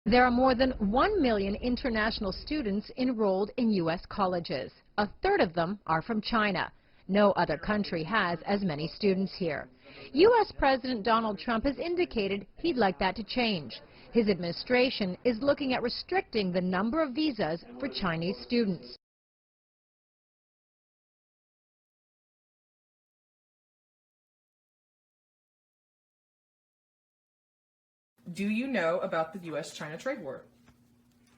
There are more than 1 million international students enrolled in U.S. colleges. A third of them are from China. No other country has as many students here. U.S. President Donald Trump has indicated he'd like that to change. His administration is looking at restricting the number of visas for Chinese students. Do you know about the U.S.-China trade war?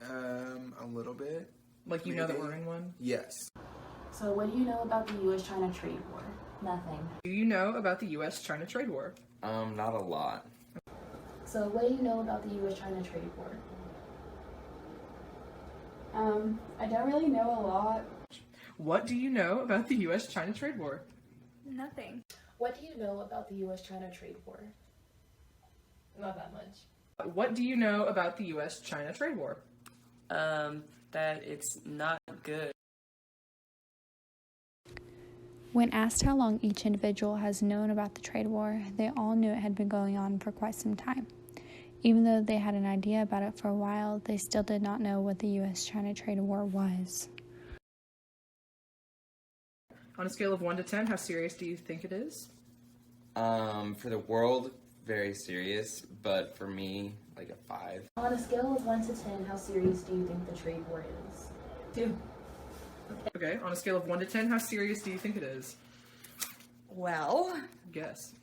A little bit. Like you know that we're in one? Yes. So what do you know about the U.S.-China trade war? Nothing. Do you know about the U.S.-China trade war? Not a lot. So what do you know about the U.S.-China trade war? I don't really know a lot. What do you know about the U.S.-China trade war? Nothing. What do you know about the U.S.-China trade war? Not that much. What do you know about the U.S.-China trade war? That it's not good. When asked how long each individual has known about the trade war, they all knew it had been going on for quite some time. Even though they had an idea about it for a while, they still did not know what the U.S.-China trade war was. On a scale of 1 to 10, how serious do you think it is? For the world, very serious, but for me, like a 5. On a scale of 1 to 10, how serious do you think the trade war is? 2. Okay, on a scale of 1 to 10, how serious do you think it is? Well, Guess.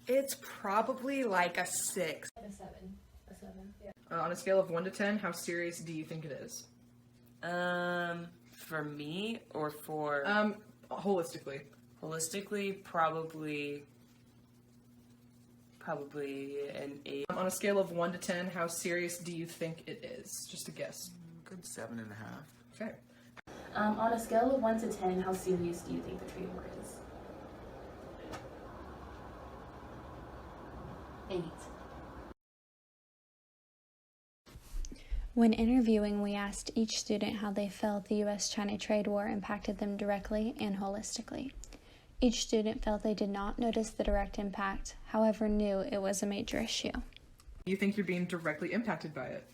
it's probably like a 6. A 7. A 7. Yeah. On a scale of 1 to 10, how serious do you think it is? For me or for Holistically. holistically, probably an 8. On a scale of 1 to 10, how serious do you think it is? Just a guess. Good 7.5. Okay. On a scale of 1 to 10, how serious do you think the trade war is? 8. When interviewing, we asked each student how they felt the U.S.-China trade war impacted them directly and holistically. Each student felt they did not notice the direct impact, however knew it was a major issue. Do you think you're being directly impacted by it?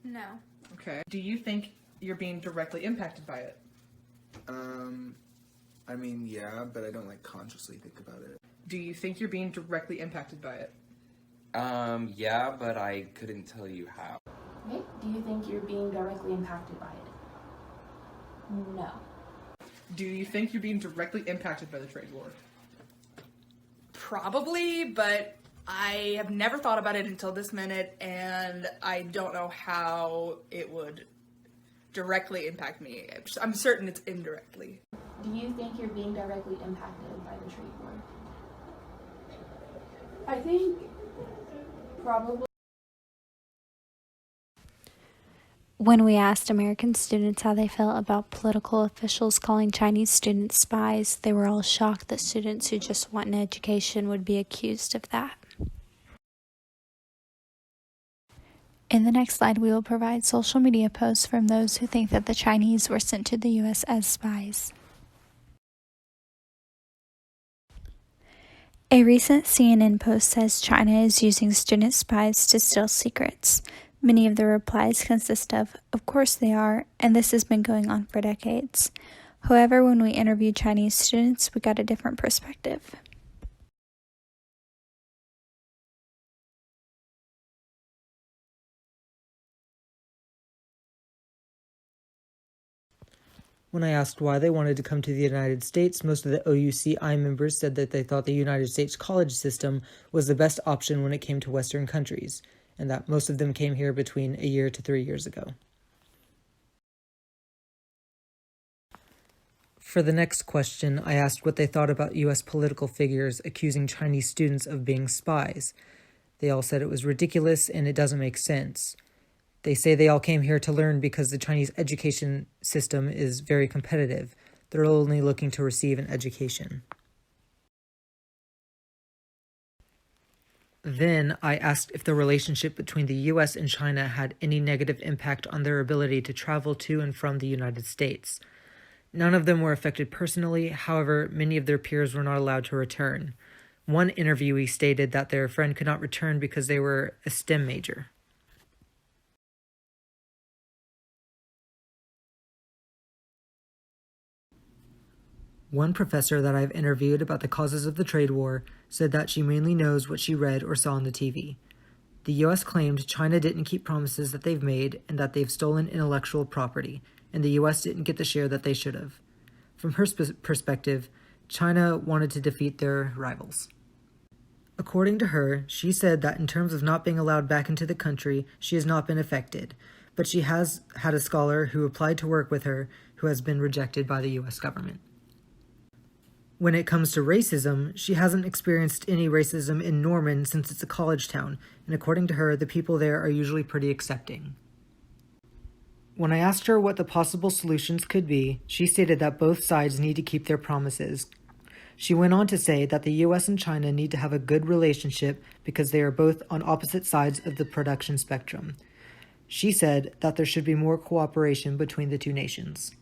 No. Okay. Do you think you're being directly impacted by it? I mean, yeah, but I don't like consciously think about it. Do you think you're being directly impacted by it? Yeah, but I couldn't tell you how. Okay. Do you think you're being directly impacted by it? No. Do you think you're being directly impacted by the trade war? Probably, but I have never thought about it until this minute, and I don't know how it would directly impact me. I'm certain it's indirectly. Do you think you're being directly impacted by the trade war? I think probably. When we asked American students how they felt about political officials calling Chinese students spies, they were all shocked that students who just want an education would be accused of that. In the next slide, we will provide social media posts from those who think that the Chinese were sent to the U.S. as spies. A recent CNN post says China is using student spies to steal secrets. Many of the replies consist of course they are, and this has been going on for decades. However, when we interviewed Chinese students, we got a different perspective. When I asked why they wanted to come to the United States, most of the OUCI members said that they thought the United States college system was the best option when it came to Western countries, and that most of them came here between a year to 3 years ago. For the next question, I asked what they thought about U.S. political figures accusing Chinese students of being spies. They all said it was ridiculous and it doesn't make sense. They say they all came here to learn because the Chinese education system is very competitive. They're only looking to receive an education. Then I asked if the relationship between the U.S. and China had any negative impact on their ability to travel to and from the United States. None of them were affected personally, however, many of their peers were not allowed to return. One interviewee stated that their friend could not return because they were a STEM major. One professor that I've interviewed about the causes of the trade war said that she mainly knows what she read or saw on the TV. The U.S. claimed China didn't keep promises that they've made and that they've stolen intellectual property, and the U.S. didn't get the share that they should have. From her perspective, China wanted to defeat their rivals. According to her, she said that in terms of not being allowed back into the country, she has not been affected, but she has had a scholar who applied to work with her who has been rejected by the U.S. government. When it comes to racism, she hasn't experienced any racism in Norman since it's a college town, and according to her, the people there are usually pretty accepting. When I asked her what the possible solutions could be, she stated that both sides need to keep their promises. She went on to say that the US and China need to have a good relationship because they are both on opposite sides of the production spectrum. She said that there should be more cooperation between the two nations.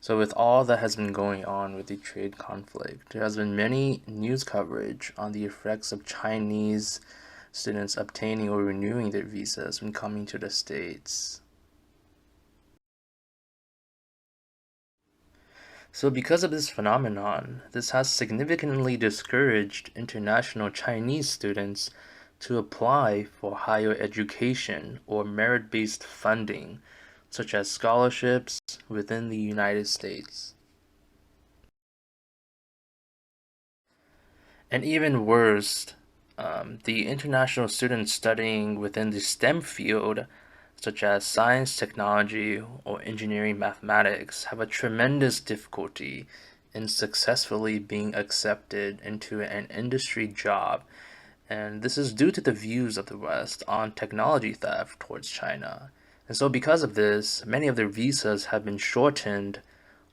So with all that has been going on with the trade conflict, there has been many news coverage on the effects of Chinese students obtaining or renewing their visas when coming to the States. So because of this phenomenon, this has significantly discouraged international Chinese students to apply for higher education or merit-based funding, such as scholarships within the United States. And even worse, the international students studying within the STEM field, such as science, technology, or engineering mathematics, have a tremendous difficulty in successfully being accepted into an industry job. And this is due to the views of the West on technology theft towards China. And so because of this, many of their visas have been shortened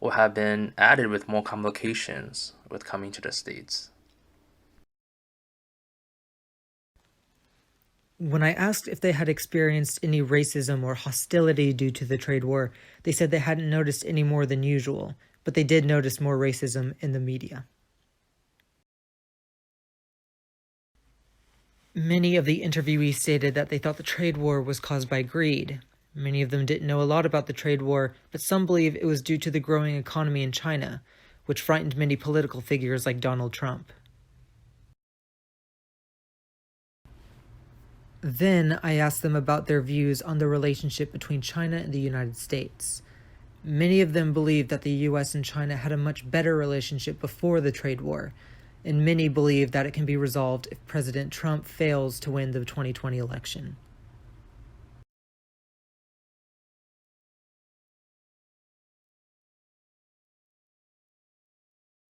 or have been added with more complications with coming to the States. When I asked if they had experienced any racism or hostility due to the trade war, they said they hadn't noticed any more than usual, but they did notice more racism in the media. Many of the interviewees stated that they thought the trade war was caused by greed. Many of them didn't know a lot about the trade war, but some believe it was due to the growing economy in China, which frightened many political figures like Donald Trump. Then I asked them about their views on the relationship between China and the United States. Many of them believed that the US and China had a much better relationship before the trade war, and many believe that it can be resolved if President Trump fails to win the 2020 election.